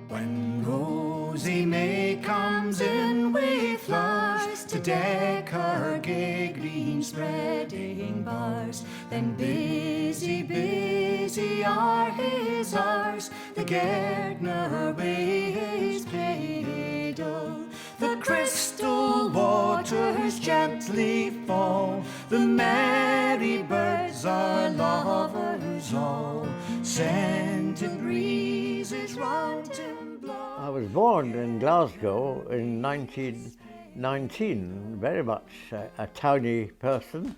When rosy May comes in with flowers to deck her gay green spreading bars, then busy, busy are his hours, the gardener by his cradle. The crystal waters gently fall, the merry birds are lovers all, scented breezes round him blow. I was born in Glasgow in 1919, very much a towny person,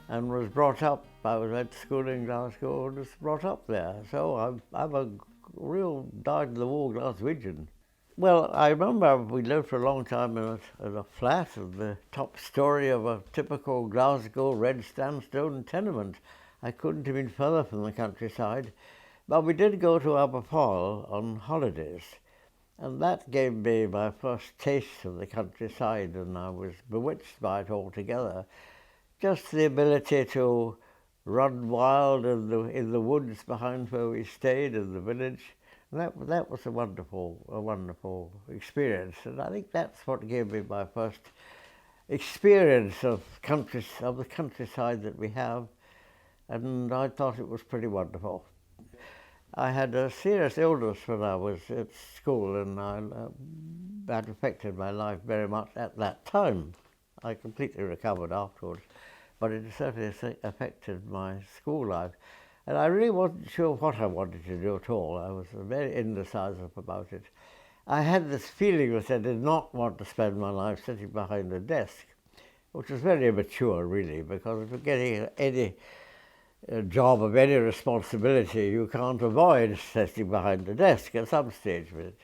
and was brought up. I was at school in Glasgow and was brought up there. So I'm a real dyed-in-the-wool Glaswegian. Well, I remember we lived for a long time in a flat at the top story of a typical Glasgow red sandstone tenement. I couldn't have been further from the countryside, but we did go to Aberfoyle on holidays, and that gave me my first taste of the countryside, and I was bewitched by it altogether. Just the ability to run wild in the woods behind where we stayed in the village. That was a wonderful experience, and I think that's what gave me my first experience of the countryside that we have, and I thought it was pretty wonderful. I had a serious illness when I was at school, and that affected my life very much at that time. I completely recovered afterwards, but it certainly affected my school life. And I really wasn't sure what I wanted to do at all. I was very indecisive about it. I had this feeling that I did not want to spend my life sitting behind a desk, which was very immature, really, because if you're getting any job of any responsibility, you can't avoid sitting behind a desk at some stage of it.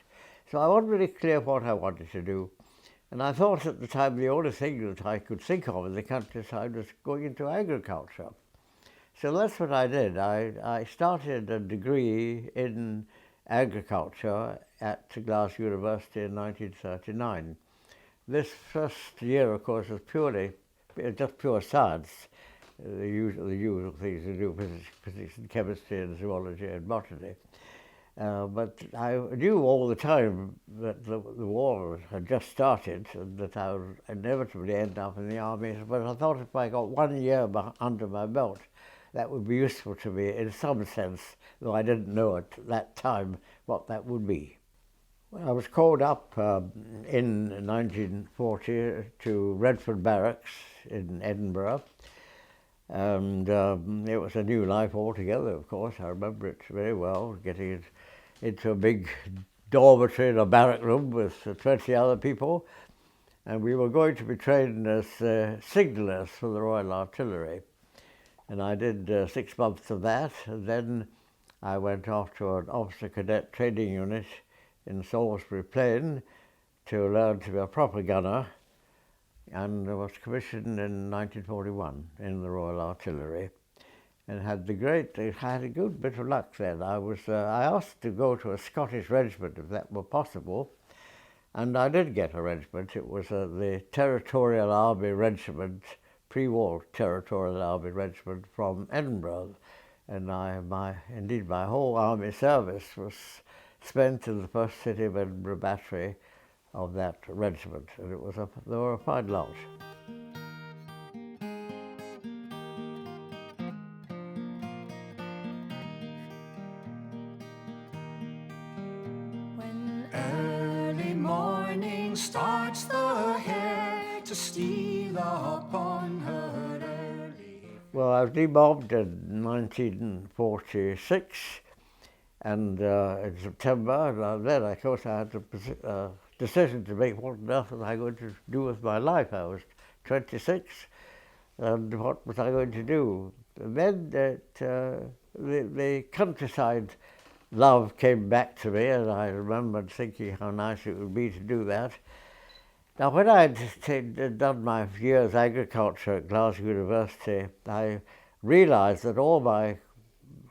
So I wasn't really clear what I wanted to do. And I thought at the time the only thing that I could think of in the countryside was going into agriculture. So that's what I did. I started a degree in agriculture at Glasgow University in 1939. This first year, of course, was just pure science, the usual things to do, physics and chemistry and zoology and botany. But I knew all the time that the war had just started and that I would inevitably end up in the army. But I thought if I got 1 year under my belt, that would be useful to me in some sense, though I didn't know at that time what that would be. Well, I was called up in 1940 to Redford Barracks in Edinburgh, and it was a new life altogether, of course. I remember it very well, getting into a big dormitory in a barrack room with 20 other people, and we were going to be trained as signallers for the Royal Artillery. And I did 6 months of that, and then I went off to an officer cadet training unit in Salisbury Plain to learn to be a proper gunner, and I was commissioned in 1941 in the Royal Artillery, and had a good bit of luck then. I asked to go to a Scottish regiment if that were possible, and I did get a regiment. It was the Territorial Army Regiment, pre-war Territorial Army Regiment from Edinburgh, and my whole army service was spent in the first City of Edinburgh battery of that regiment, and they were a fine lot. When early morning starts the hare to steal upon her early. Well, I was demobbed in 1946, and in September, and then of course I had a decision to make. What on earth was I going to do with my life? I was 26, and what was I going to do? And then the countryside love came back to me, and I remembered thinking how nice it would be to do that. Now, when I'd done my year's agriculture at Glasgow University, I realised that all my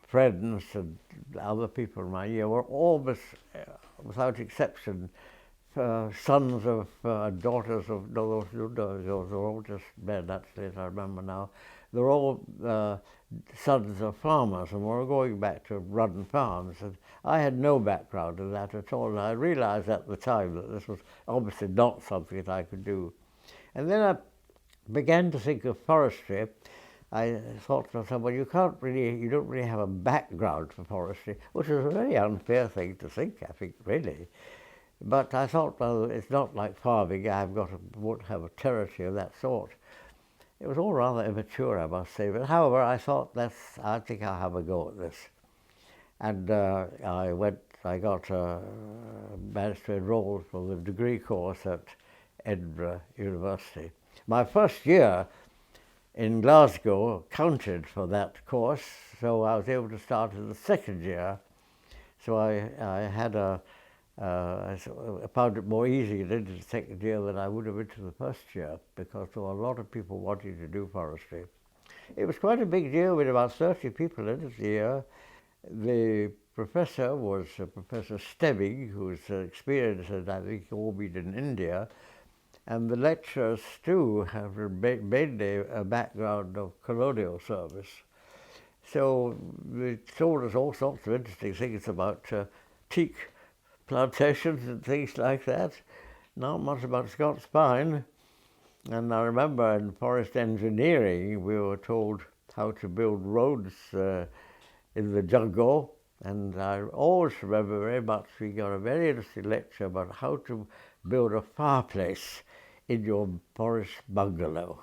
friends and other people in my year were almost, without exception, sons of daughters of, no, those were all just men, actually, as I remember now. They were all sons of farmers and were going back to run farms. And I had no background in that at all. And I realized at the time that this was obviously not something that I could do. And then I began to think of forestry. I thought to myself, well, you don't really have a background for forestry, which is a very unfair thing to think, I think, really. But I thought, well, it's not like farming. Won't have a territory of that sort. It was all rather immature, I must say. But however, I thought, I think I'll have a go at this. And managed to enroll for the degree course at Edinburgh University. My first year in Glasgow counted for that course, so I was able to start in the second year. So I found it more easy into the second year than I would have into the first year, because there were a lot of people wanting to do forestry. It was quite a big deal with about 30 people in it a year. The professor was Professor Stebbing, who's experienced, and I think all been in India. And the lecturers too have mainly a background of colonial service. So they told us all sorts of interesting things about teak plantations and things like that. Not much about Scots pine. And I remember in forest engineering we were told how to build roads in the jungle. And I always remember very much we got a very interesting lecture about how to build a fireplace in your forest bungalow.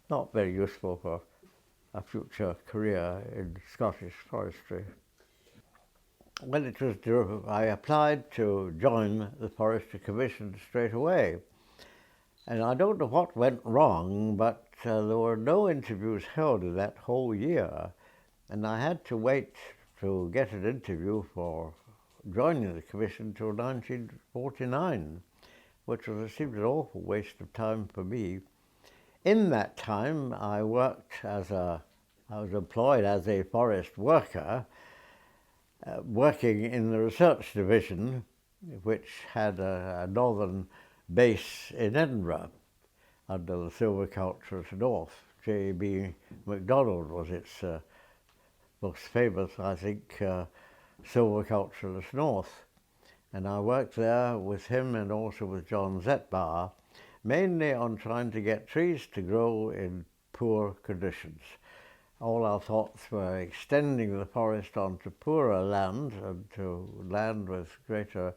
Not very useful for a future career in Scottish forestry. When I applied to join the Forestry Commission straight away. And I don't know what went wrong, but there were no interviews held in that whole year. And I had to wait to get an interview for joining the Commission until 1949. Which seemed an awful waste of time for me. In that time, I was employed as a forest worker, working in the research division, which had a northern base in Edinburgh, under the silviculturist north. J.B. MacDonald was its most famous, I think, silviculturist north. And I worked there with him and also with John Zetbauer, mainly on trying to get trees to grow in poor conditions. All our thoughts were extending the forest onto poorer land and to land with greater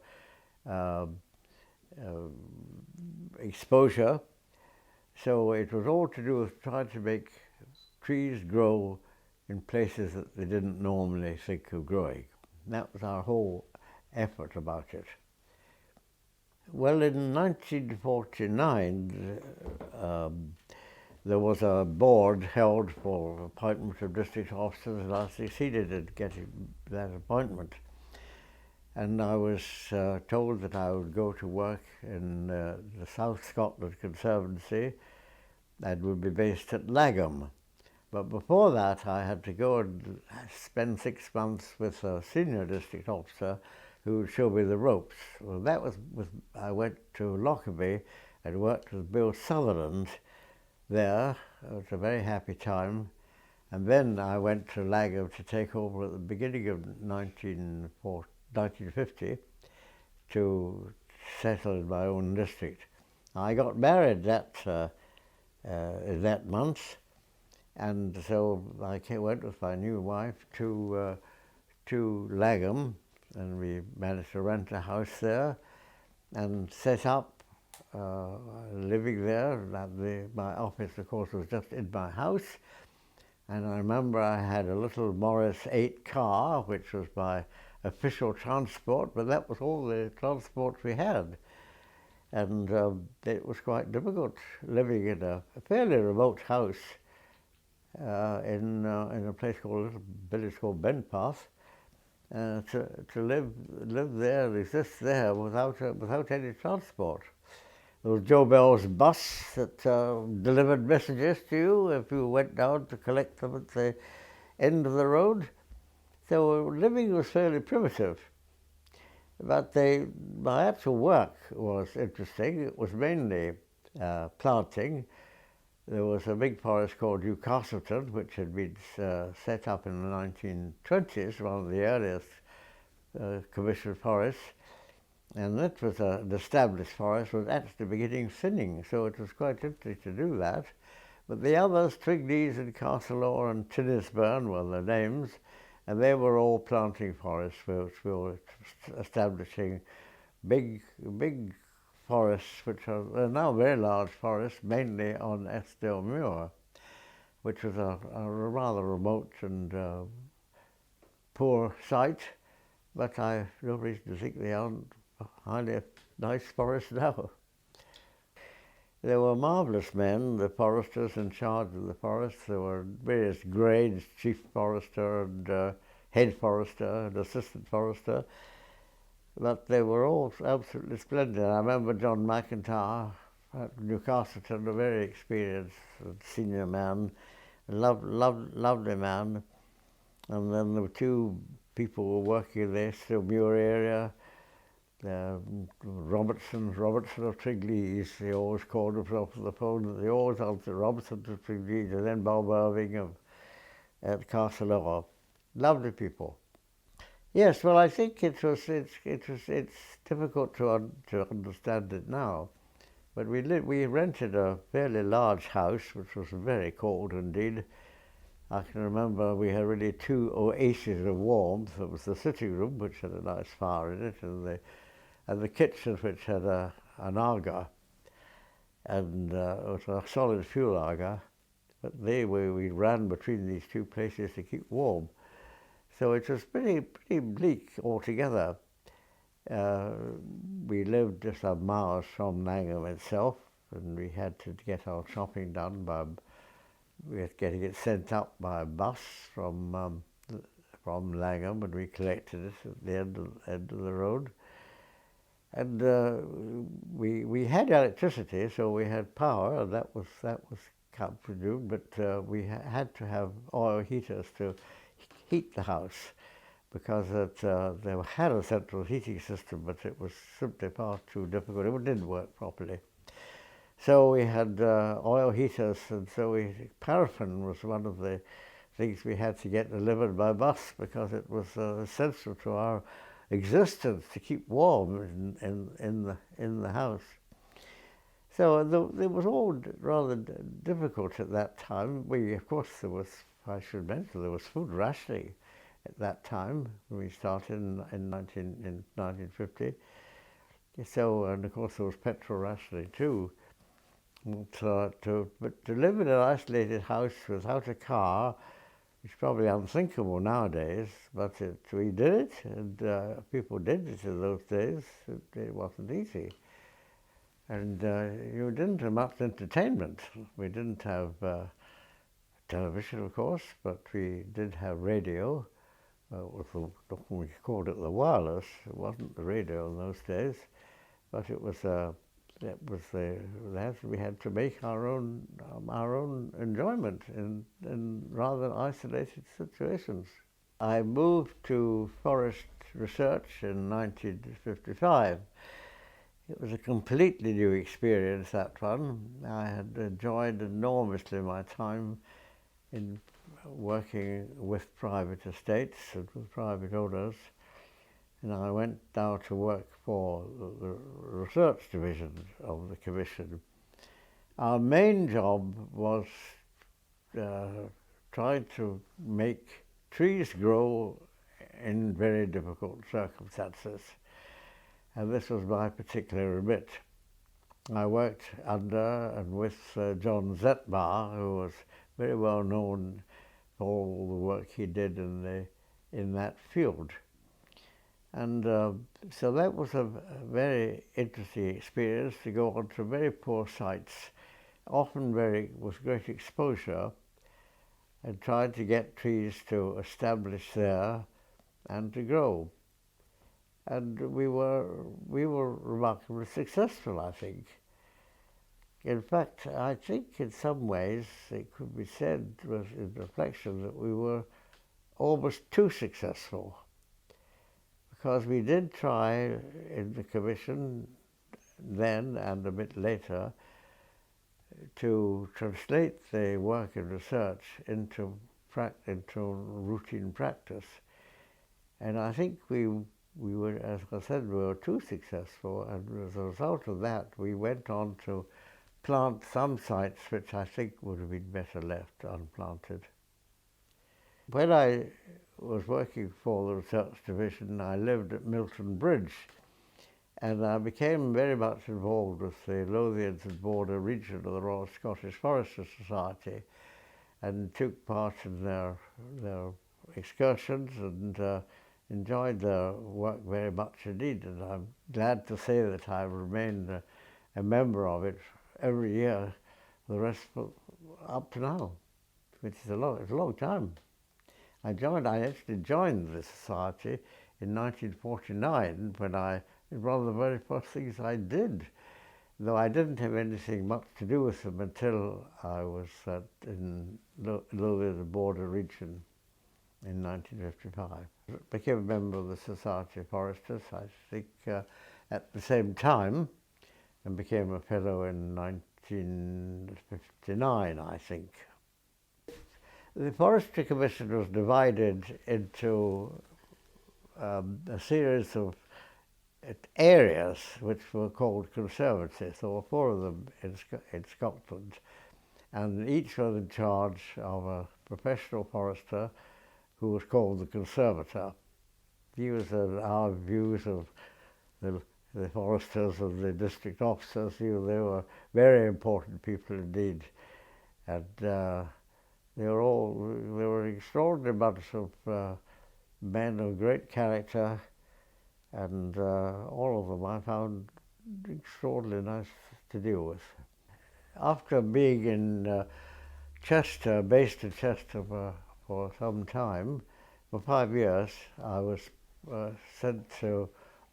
exposure. So it was all to do with trying to make trees grow in places that they didn't normally think of growing. That was our whole effort about it. Well, in 1949, there was a board held for appointment of district officers, and I succeeded in getting that appointment. And I was told that I would go to work in the South Scotland Conservancy and would be based at Lagham. But before that, I had to go and spend 6 months with a senior district officer who would show me the ropes. Well, I went to Lockerbie and worked with Bill Sutherland there. It was a very happy time. And then I went to Lagham to take over at the beginning of 1950 to settle in my own district. I got married that month, and so I went with my new wife to Lagham, and we managed to rent a house there and set up living there. My office, of course, was just in my house. And I remember I had a little Morris 8 car, which was my official transport, but that was all the transport we had. And it was quite difficult living in a fairly remote house in a place called, a little village called Benpath. To live there, exist there without any transport. There was Joe Bell's bus that delivered messages to you if you went down to collect them at the end of the road. So living was fairly primitive. But my actual work was interesting. It was mainly planting. there was a big forest called Newcastleton, which had been set up in the 1920s, one of the earliest commissioned forests, and that was an established forest, was actually beginning thinning, so it was quite interesting to do that. But the others, Twigleys and Castleor and Tinnisburn were the names, and they were all planting forests, which we were establishing big forests, which are now very large forests, mainly on Eskdale Muir, which was a rather remote and poor site, but I have no reason to think they aren't highly nice forests now. There were marvellous men, the foresters in charge of the forests. There were various grades, chief forester and head forester and assistant forester, but they were all absolutely splendid. I remember John McIntyre at Newcastleton, a very experienced senior man, lovely man. And then there were two people who were working in the Eskdale Muir area. Robertson of Twigleys, he always called himself on the phone. They always answered Robertson of Twigleys, and then Bob Irving at Castleor. Lovely people. Yes, well, I think it's difficult to understand it now, but we rented a fairly large house, which was very cold indeed. I can remember we had really two oases of warmth. There was the sitting room, which had a nice fire in it, and the kitchen, which had an aga, and it was a solid fuel aga, but we ran between these two places to keep warm. So it was pretty bleak altogether. We lived just a mile from Langham itself, and we had to get our shopping done we had getting it sent up by a bus from Langham, and we collected it at the end of the road. And we had electricity, so we had power, and that was comfortable. But we had to have oil heaters to heat the house, because they had a central heating system, but it was simply far too difficult. It didn't work properly. So we had oil heaters, and so paraffin was one of the things we had to get delivered by bus, because it was essential to our existence to keep warm in the house. So it was all rather difficult at that time. Of course, I should mention, there was food rationing at that time when we started in 1950. So, and of course there was petrol rationing too. But to live in an isolated house without a car, it's probably unthinkable nowadays, but we did it, and people did it in those days. It wasn't easy. And you didn't have much entertainment. We didn't have television, of course, but we did have radio. We called it the wireless. It wasn't the radio in those days, but it was we had to make our own enjoyment in rather isolated situations. I moved to forest research in 1955. It was a completely new experience, that one. I had enjoyed enormously my time in working with private estates and with private owners. And I went down to work for the research division of the Commission. Our main job was trying to make trees grow in very difficult circumstances. And this was my particular remit. I worked under and with John Zetmar, who was very well known for all the work he did in that field. And so that was a very interesting experience, to go onto very poor sites, often with great exposure, and trying to get trees to establish there and to grow. And we were remarkably successful, I think. In fact, I think in some ways it could be said, in reflection, that we were almost too successful, because we did try in the Commission then and a bit later to translate the work and research into routine practice. And I think we were, as I said, we were too successful, and as a result of that, we went on to plant some sites which I think would have been better left unplanted. When I was working for the research division, I lived at Milton Bridge, and I became very much involved with the Lothians and Border region of the Royal Scottish Forestry Society, and took part in their excursions and enjoyed their work very much indeed. And I'm glad to say that I've remained a member of it every year, the rest up to now, which is it's a long time. I actually joined the society in 1949 when one of the very first things I did, though I didn't have anything much to do with them until I was in the Border region in 1955. I became a member of the Society of Foresters, I think, at the same time, and became a fellow in 1959, I think. The Forestry Commission was divided into a series of areas which were called conservancies. There were 4 of them in Scotland, and each was in charge of a professional forester who was called the conservator. He was our views of the foresters and the district officers. They were very important people indeed, and they were an extraordinary bunch of men of great character, and all of them I found extraordinarily nice to deal with. After being in Chester, based in Chester for some time, for 5 years, I was sent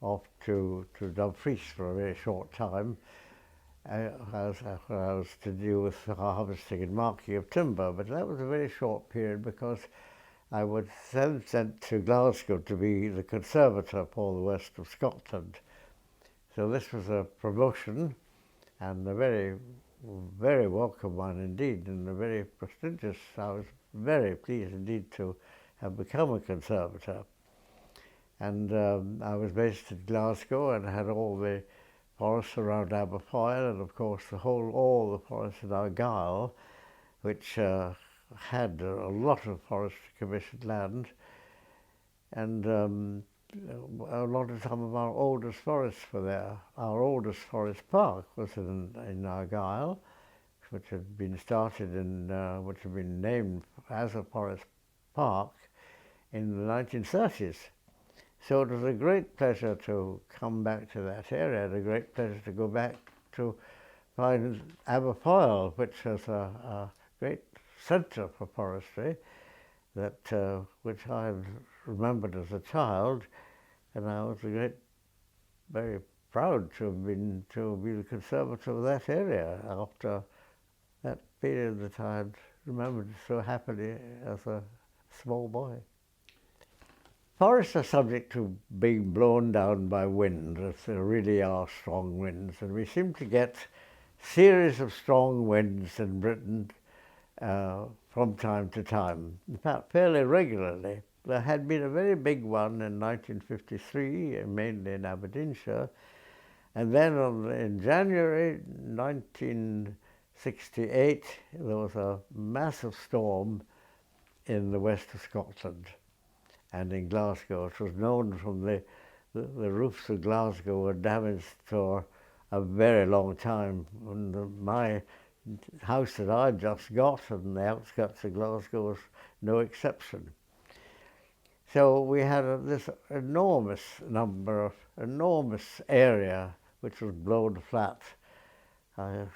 off to Dumfries for a very short time. I was to deal with harvesting and marking of timber, but that was a very short period because I was then sent to Glasgow to be the conservator for the west of Scotland. So this was a promotion, and a very, very welcome one indeed, and a very prestigious. I was very pleased indeed to have become a conservator. And I was based in Glasgow and had all the forests around Aberfoyle, and of course all the forests in Argyll, which had a lot of Forestry Commission land, and some of our oldest forests were there. Our oldest forest park was in Argyll, which had been which had been named as a forest park in the 1930s. So it was a great pleasure to come back to that area, and a great pleasure to go back to find Aberfoyle, which was a great centre for forestry, which I had remembered as a child, and I was very proud to be the conservator of that area after that period that I had remembered so happily as a small boy. Forests are subject to being blown down by wind, if there really are strong winds, and we seem to get series of strong winds in Britain from time to time, in fact fairly regularly. There had been a very big one in 1953, mainly in Aberdeenshire, and then in January 1968 there was a massive storm in the west of Scotland and in Glasgow. It was known from the roofs of Glasgow were damaged for a very long time. And my house that I just got on the outskirts of Glasgow was no exception. So we had this enormous area which was blown flat. I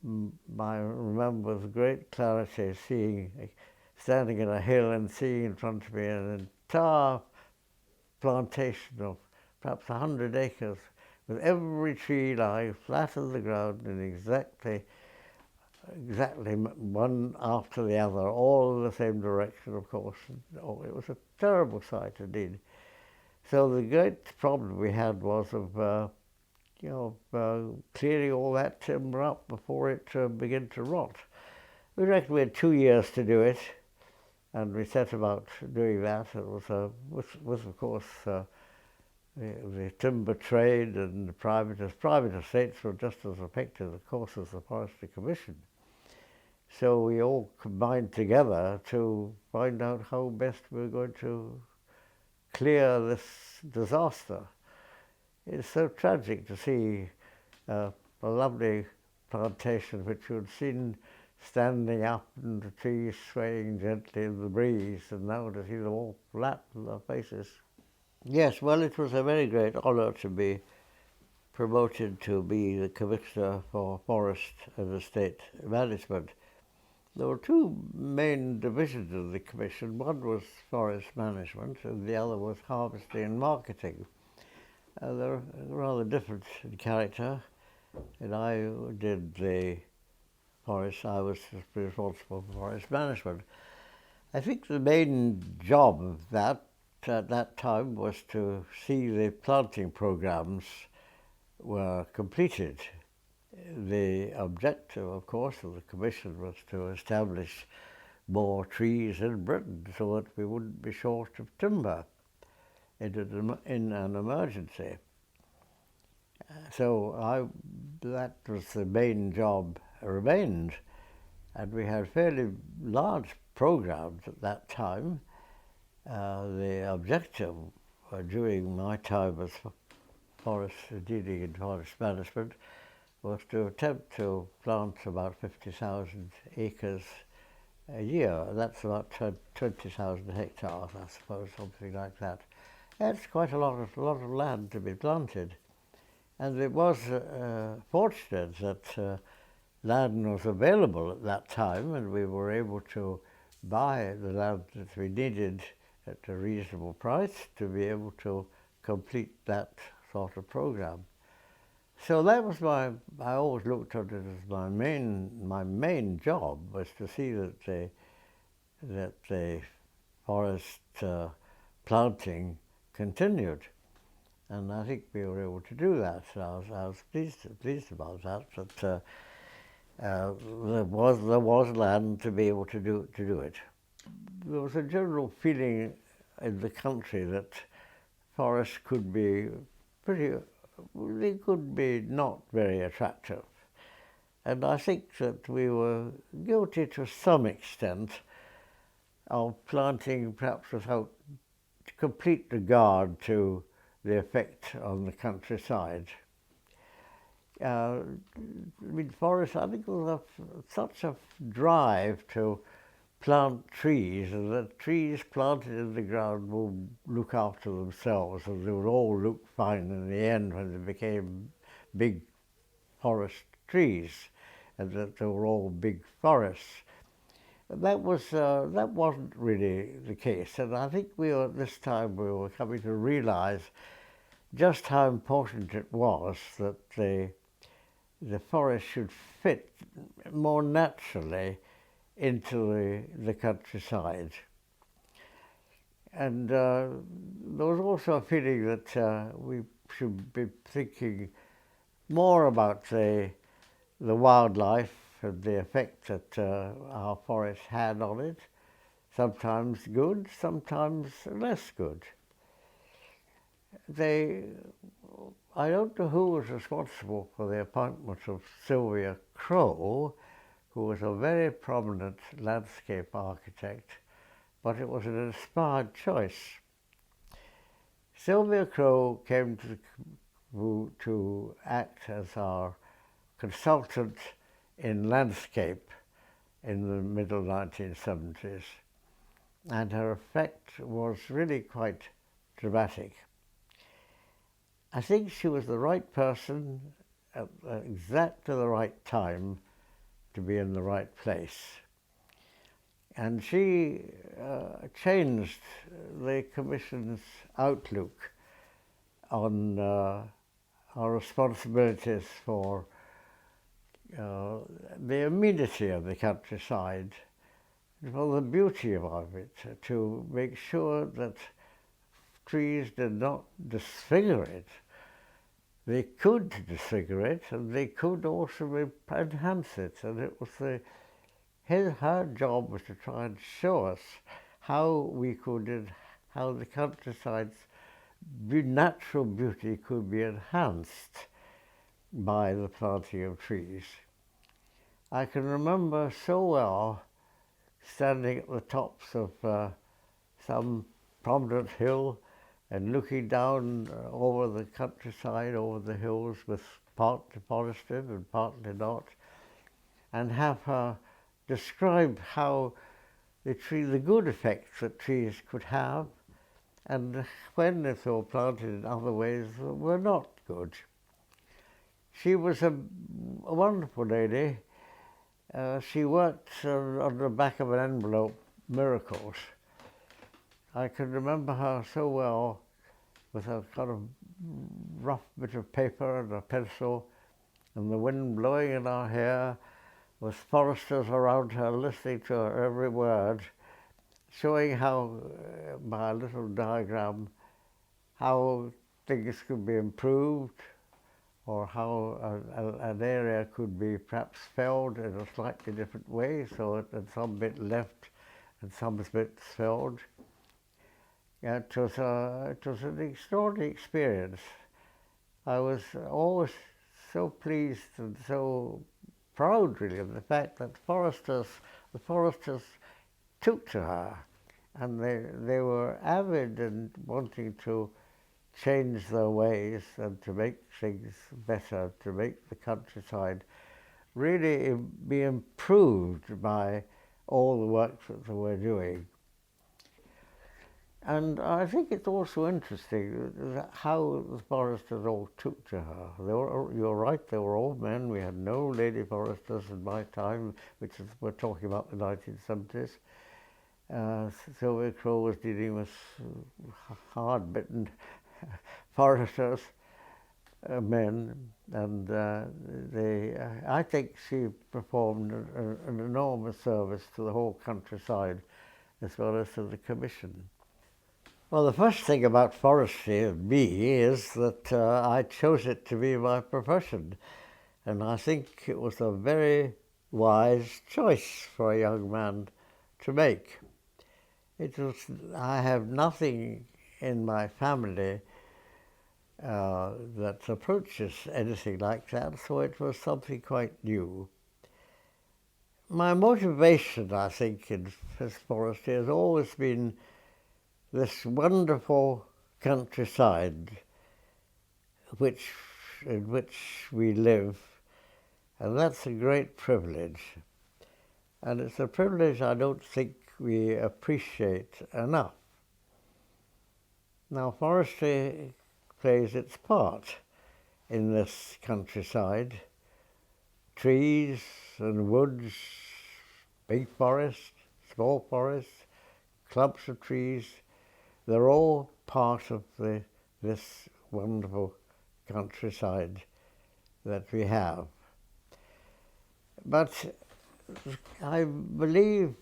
remember with great clarity standing in a hill and seeing in front of me an entire plantation of perhaps 100 acres, with every tree lying flat on the ground in exactly one after the other, all in the same direction, of course. Oh, it was a terrible sight indeed. So the great problem we had was of clearing all that timber up before it began to rot. We reckon we had 2 years to do it, and we set about doing that. It was of course, the timber trade and the private estates were just as affected, of course, as the Forestry Commission. So we all combined together to find out how best we were going to clear this disaster. It's so tragic to see a lovely plantation which you had seen standing up and the trees swaying gently in the breeze, and now to see them all flat on their faces. Yes, well, it was a very great honour to be promoted to be the Commissioner for Forest and Estate Management. There were two main divisions of the Commission. One was forest management and the other was harvesting and marketing. They're rather different in character, and I did the forest. I was responsible for forest management. I think the main job of that at that time was to see the planting programs were completed. The objective, of course, of the Commission was to establish more trees in Britain so that we wouldn't be short of timber in an emergency. So that was the main job remained, and we had fairly large programs at that time. The objective during my time as forest dealing in forest management was to attempt to plant about 50,000 acres a year. That's about 20,000 hectares, I suppose, something like that. That's quite a lot of land to be planted. And it was fortunate that land was available at that time, and we were able to buy the land that we needed at a reasonable price to be able to complete that sort of program. So that was I always looked at it as my main job was to see that the forest planting continued, and I think we were able to do that. So I was pleased about that. But there was land to be able to do it. There was a general feeling in the country that forests could be not very attractive. And I think that we were guilty to some extent of planting perhaps without complete regard to the effect on the countryside. Forests, I think there was such a drive to plant trees, and the trees planted in the ground would look after themselves, and they would all look fine in the end when they became big forest trees, and that they were all big forests. That wasn't really the case, and I think this time we were coming to realise just how important it was that the forest should fit more naturally into the countryside. And there was also a feeling that we should be thinking more about the wildlife and the effect that our forest had on it, sometimes good, sometimes less good. I don't know who was responsible for the appointment of Sylvia Crowe, who was a very prominent landscape architect, but it was an inspired choice. Sylvia Crowe came to act as our consultant in landscape in the middle 1970s, and her effect was really quite dramatic. I think she was the right person at exactly the right time to be in the right place. And she changed the Commission's outlook on our responsibilities for the amenity of the countryside, for the beauty of it, to make sure that trees did not disfigure it. they could disfigure it, and they could also enhance it. And it was her job was to try and show us how how the countryside's natural beauty could be enhanced by the planting of trees. I can remember so well standing at the tops of some prominent hill and looking down over the countryside, over the hills, with partly forested and partly not, and have her describe how the good effects that trees could have, and when they were planted in other ways were not good. She was a wonderful lady. She worked on the back of an envelope, miracles. I can remember her so well with a kind of rough bit of paper and a pencil, and the wind blowing in her hair, with foresters around her listening to her every word, showing how, by a little diagram, how things could be improved, or how an area could be perhaps felled in a slightly different way, so that some bit left and some bit felled. It was an extraordinary experience. I was always so pleased and so proud, really, of the fact that the foresters took to her, and they were avid in wanting to change their ways and to make things better, to make the countryside really be improved by all the work that they were doing. And I think it's also interesting how the foresters all took to her. You're right, they were all men. We had no lady foresters in my time, we're talking about the 1970s. Sylvia Crowe was dealing with hard-bitten foresters, men, and I think she performed an enormous service to the whole countryside as well as to the Commission. Well, the first thing about forestry and me is that I chose it to be my profession, and I think it was a very wise choice for a young man to make. I have nothing in my family that approaches anything like that, so it was something quite new. My motivation, I think, in forestry has always been this wonderful countryside in which we live, and that's a great privilege. And it's a privilege I don't think we appreciate enough. Now, forestry plays its part in this countryside. Trees and woods, big forests, small forests, clumps of trees, they're all part of this wonderful countryside that we have. But I believe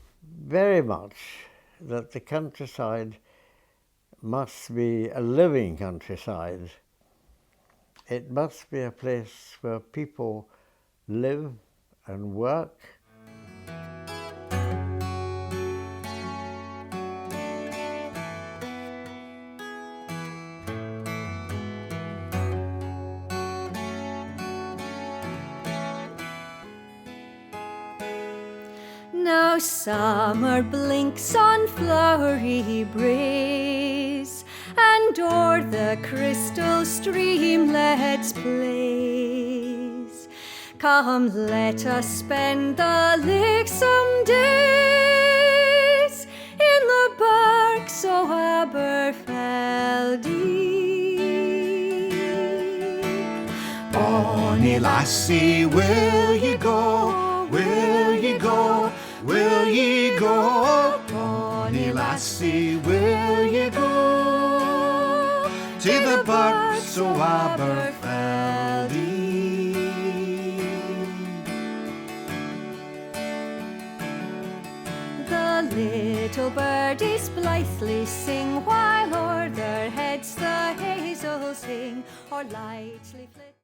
very much that the countryside must be a living countryside. It must be a place where people live and work. Now summer blinks on flowery braes, and o'er the crystal streamlet's plays. Come, let us spend the lightsome days in the barks o' Aberfeldy. Bonnie lassie, will ye go? Will ye go? Will ye go? Bonnie lassie, will ye go to the barks o' Aberfeldy? The little birdies blithely sing while o'er their heads the hazels sing or lightly flit.